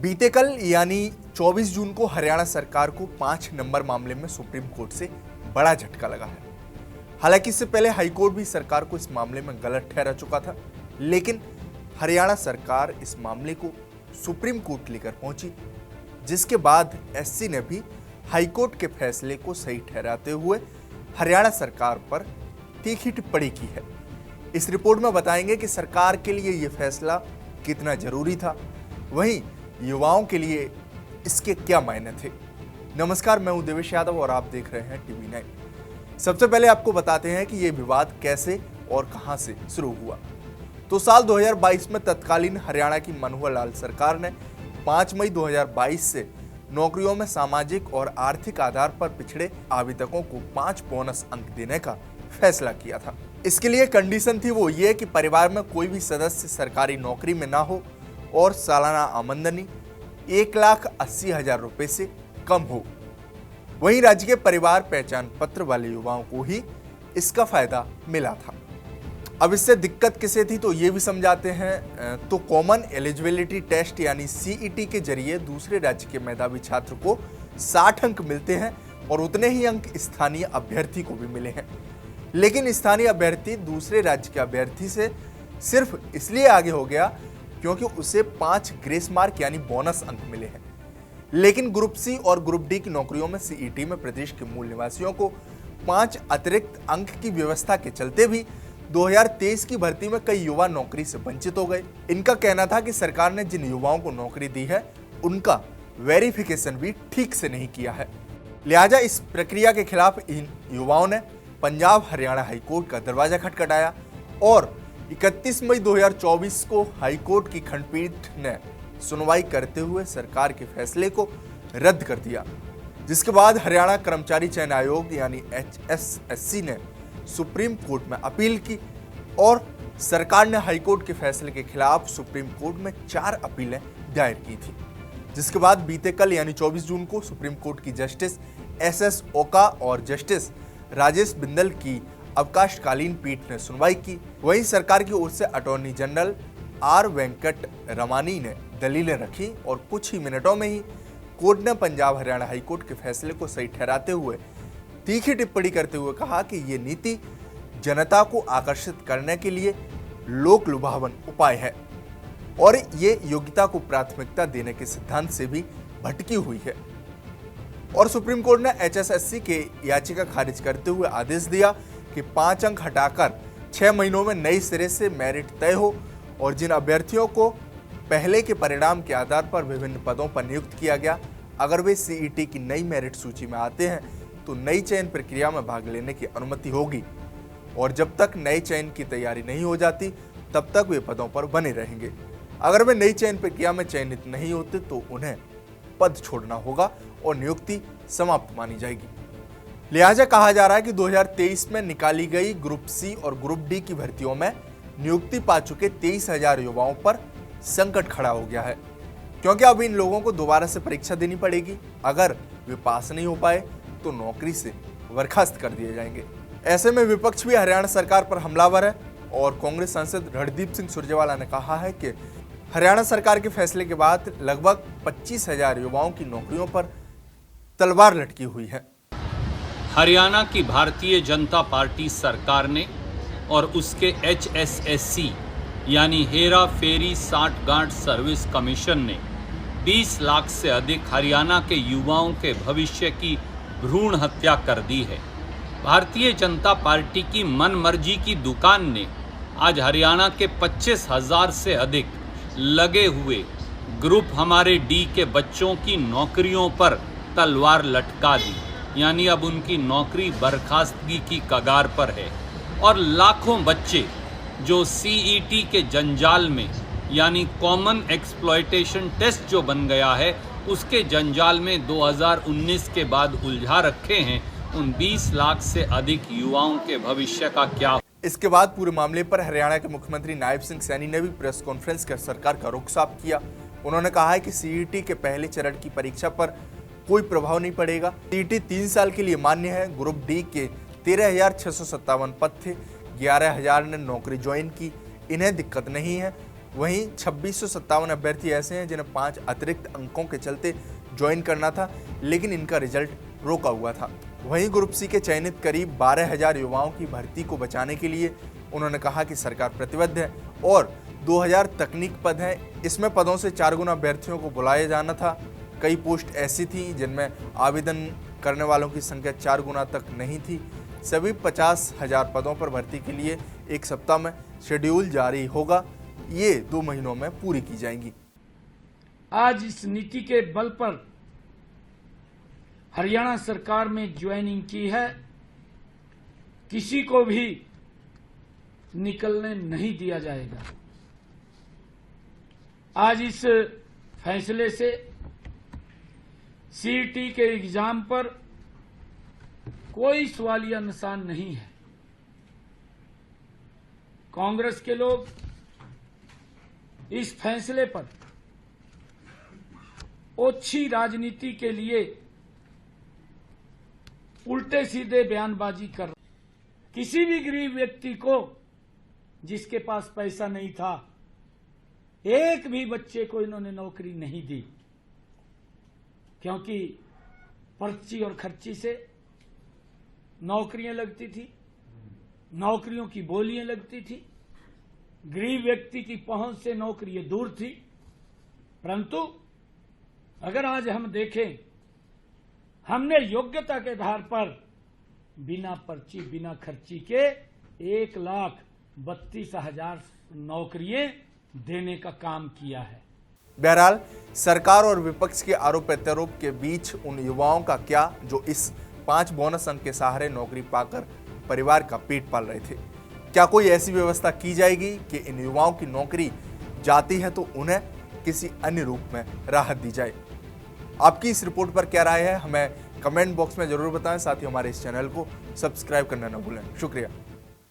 बीते कल यानी 24 जून को हरियाणा सरकार को 5 नंबर मामले में सुप्रीम कोर्ट से बड़ा झटका लगा है। हालांकि इससे पहले हाईकोर्ट भी सरकार को इस मामले में गलत ठहरा चुका था, लेकिन हरियाणा सरकार इस मामले को सुप्रीम कोर्ट लेकर पहुंची, जिसके बाद एससी ने भी हाईकोर्ट के फैसले को सही ठहराते हुए हरियाणा सरकार पर तीखी टिप्पणी की है। इस रिपोर्ट में बताएंगे कि सरकार के लिए यह फैसला कितना जरूरी था, वहीं युवाओं के लिए इसके क्या मायने थे। नमस्कार, मैं हूं देवेश यादव और आप देख रहे हैं टीवी 9। सबसे पहले आपको बताते हैं कि यह विवाद कैसे और कहां से शुरू हुआ। तो साल 2022 में तत्कालीन हरियाणा की मनोहर लाल सरकार ने 5 मई 2022 से नौकरियों में सामाजिक और आर्थिक आधार पर पिछड़े आवेदकों को 5 बोनस अंक देने का फैसला किया था। इसके लिए कंडीशन थी वो ये कि परिवार में कोई भी सदस्य सरकारी नौकरी में ना हो और सालाना आमदनी 1,80,000 रुपए से कम हो। वहीं राज्य के परिवार पहचान पत्र वाले युवाओं को ही इसका फायदा मिला था। अब इससे दिक्कत किसे थी तो ये भी समझाते हैं। तो कॉमन एलिजिबिलिटी टेस्ट यानी सीईटी के जरिए दूसरे राज्य के मेधावी छात्र को 60 अंक मिलते हैं और उतने ही अंक स्थानीय अभ्यर्थी को भी मिले हैं। लेकिन स्थानीय अभ्यर्थी दूसरे राज्य के अभ्यर्थी से सिर्फ इसलिए आगे हो गया क्योंकि उसे 5 ग्रेस मार्क यानी बोनस अंक मिले हैं। लेकिन ग्रुप सी और ग्रुप डी की नौकरियों में सीईटी में प्रदेश के मूल निवासियों को 5 अतिरिक्त अंक की व्यवस्था के चलते भी 2023 की भर्ती में कई युवा नौकरी से वंचित हो गए। इनका कहना था कि सरकार ने जिन युवाओं को नौकरी दी है उनका वेरिफिकेशन भी ठीक से नहीं किया है। लिहाजा इस प्रक्रिया के खिलाफ इन युवाओं ने पंजाब हरियाणा हाईकोर्ट का दरवाजा खटखटाया और 31 मई 2024 को हाईकोर्ट की खंडपीठ ने सुनवाई करते हुए सरकार के फैसले को रद्द कर दिया, जिसके बाद हरियाणा कर्मचारी चयन आयोग यानी HSSC ने सुप्रीम कोर्ट में अपील की और सरकार ने हाईकोर्ट के फैसले के खिलाफ सुप्रीम कोर्ट में 4 अपीलें दायर की थी। जिसके बाद बीते कल यानी 24 जून को सुप्रीम कोर्ट की जस्टिस SS ओका और जस्टिस राजेश बिंदल की अवकाशकालीन पीठ ने सुनवाई की। वहीं सरकार की ओर से attorney general R Venkat Ramani ने दलीलें रखी और कुछ ही मिनटों में ही कोर्ट ने पंजाब हरियाणा हाईकोर्ट के फैसले को सही ठहराते हुए तीखी टिप्पणी करते हुए कहा कि ये नीति जनता को आकर्षित करने के लिए लोक लुभावन उपाय है और ये योग्यता को प्राथमिकता देने के सिद्धांत से भी भटकी हुई है। और सुप्रीम कोर्ट ने HSSC के याचिका खारिज करते हुए आदेश दिया कि 5 अंक हटाकर 6 महीनों में नए सिरे से मेरिट तय हो और जिन अभ्यर्थियों को पहले के परिणाम के आधार पर विभिन्न पदों पर नियुक्त किया गया, अगर वे सीईटी की नई मेरिट सूची में आते हैं तो नई चयन प्रक्रिया में भाग लेने की अनुमति होगी और जब तक नए चयन की तैयारी नहीं हो जाती तब तक वे पदों पर बने रहेंगे। अगर वे नई चयन प्रक्रिया में चयनित नहीं होते तो उन्हें पद छोड़ना होगा और नियुक्ति समाप्त मानी जाएगी। लिहाजा कहा जा रहा है कि 2023 में निकाली गई ग्रुप सी और ग्रुप डी की भर्तियों में नियुक्ति पा चुके 23,000 युवाओं पर संकट खड़ा हो गया है, क्योंकि अब इन लोगों को दोबारा से परीक्षा देनी पड़ेगी। अगर वे पास नहीं हो पाए तो नौकरी से बर्खास्त कर दिए जाएंगे। ऐसे में विपक्ष भी हरियाणा सरकार पर हमलावर है और कांग्रेस सांसद रणदीप सिंह सुरजेवाला ने कहा है कि हरियाणा सरकार के फैसले के बाद लगभग 25,000 युवाओं की नौकरियों पर तलवार लटकी हुई है। हरियाणा की भारतीय जनता पार्टी सरकार ने और उसके HSSC यानी हेरा फेरी साठगांठ सर्विस कमीशन ने 20 लाख से अधिक हरियाणा के युवाओं के भविष्य की भ्रूण हत्या कर दी है। भारतीय जनता पार्टी की मनमर्जी की दुकान ने आज हरियाणा के 25,000 से अधिक लगे हुए ग्रुप हमारे डी के बच्चों की नौकरियों पर तलवार लटका दी, यानी अब उनकी नौकरी बर्खास्तगी की कगार पर है। और लाखों बच्चे जो सीईटी के जंजाल में यानी कॉमन एक्सप्लॉयटेशन टेस्ट जो बन गया है उसके जंजाल में 2019 के बाद उलझा रखे हैं, उन 20 लाख से अधिक युवाओं के भविष्य का क्या। इसके बाद पूरे मामले पर हरियाणा के मुख्यमंत्री नायब सिंह सैनी ने भी प्रेस कॉन्फ्रेंस कर सरकार का रुख साफ किया। उन्होंने कहा है कि सीईटी के पहले चरण की परीक्षा पर कोई प्रभाव नहीं पड़ेगा। सीईटी 3 साल के लिए मान्य है। ग्रुप डी के 13,657 पद थे, 11,000 ने नौकरी ज्वाइन की, इन्हें दिक्कत नहीं है वहीं 2657 अभ्यर्थी ऐसे हैं जिन्हें 5 अतिरिक्त अंकों के चलते ज्वाइन करना था, लेकिन इनका रिजल्ट रोका हुआ था। वहीं ग्रुप सी के चयनित करीब 12,000 युवाओं की भर्ती को बचाने के लिए उन्होंने कहा कि सरकार प्रतिबद्ध है और 2000 तकनीक पद हैं। इसमें पदों से 4 गुना अभ्यर्थियों को बुलाया जाना था। कई पोस्ट ऐसी थी जिनमें आवेदन करने वालों की संख्या 4 गुना तक नहीं थी। सभी 50,000 पदों पर भर्ती के लिए 1 सप्ताह में शेड्यूल जारी होगा। ये 2 महीनों में पूरी की जाएंगी। आज इस नीति के बल पर हरियाणा सरकार में ज्वाइनिंग की है, किसी को भी निकलने नहीं दिया जाएगा। आज इस फैसले से सीईटी के एग्जाम पर कोई सवालिया निशान नहीं है। कांग्रेस के लोग इस फैसले पर ओछी राजनीति के लिए उल्टे सीधे बयानबाजी कर रहे। किसी भी गरीब व्यक्ति को जिसके पास पैसा नहीं था, एक भी बच्चे को इन्होंने नौकरी नहीं दी, क्योंकि पर्ची और खर्ची से नौकरियां लगती थी, नौकरियों की बोलियां लगती थी, गरीब व्यक्ति की पहुंच से नौकरियां दूर थी। परंतु अगर आज हम देखें, हमने योग्यता के आधार पर बिना पर्ची बिना खर्ची के 1,32,000 नौकरियां देने का काम किया है। बहरहाल सरकार और विपक्ष के आरोप प्रत्यारोप के बीच उन युवाओं का क्या जो इस 5 बोनस अंक के सहारे नौकरी पाकर परिवार का पेट पाल रहे थे। क्या कोई ऐसी व्यवस्था की जाएगी कि इन युवाओं की नौकरी जाती है तो उन्हें किसी अन्य रूप में राहत दी जाए। आपकी इस रिपोर्ट पर क्या राय है, हमें कमेंट बॉक्स में जरूर बताएं। साथ ही हमारे इस चैनल को सब्सक्राइब करना न भूलें। शुक्रिया।